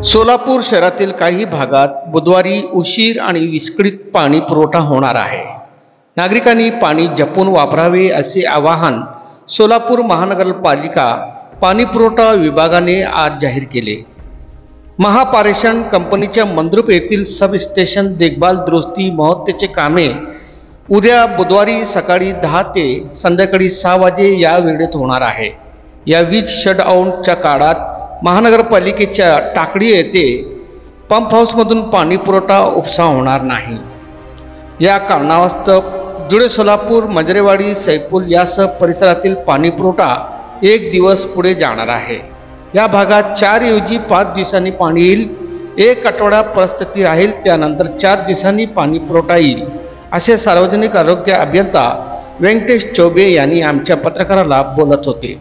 सोलापूर शहरातील काही भागात बुधवारी उशीर आणि विस्कळीत पाणी पुरवठा होणार आहे। नागरिकांनी पाणी जपून वापरावे असे आवाहन सोलापूर महानगरपालिका पाणी पुरवठा विभागाने आज जाहीर केले। महापारेषण कंपनीच्या मंद्रुप येथील सब स्टेशन देखभाल दुरुस्ती महोत्सवाचे कामे उद्या बुधवारी सकाळी 10 ते संध्याकाळी 6 वाजे या वेळेत होणार आहे। या वीज शटडाऊनच्या काळात महानगरपालिकेच्या टाकळी येथे पंप हाऊसमधून पाणी पुरवठा उपसा होणार नाही। या कारणास्तव जुळे सोलापूर मंजरेवाडी सैफुल यासह परिसरातील पाणी पुरवठा एक दिवस पुढे जाणार आहे। या भागात 4 ऐवजी 5 दिवसांनी पाणी येईल। एक आठवडा परिस्थिती राहील, त्यानंतर 4 दिवसांनी पाणी पुरवठा येईल असे सार्वजनिक आरोग्य अभियंता व्यंकटेश चौबे यांनी आमच्या पत्रकाराला बोलत होते।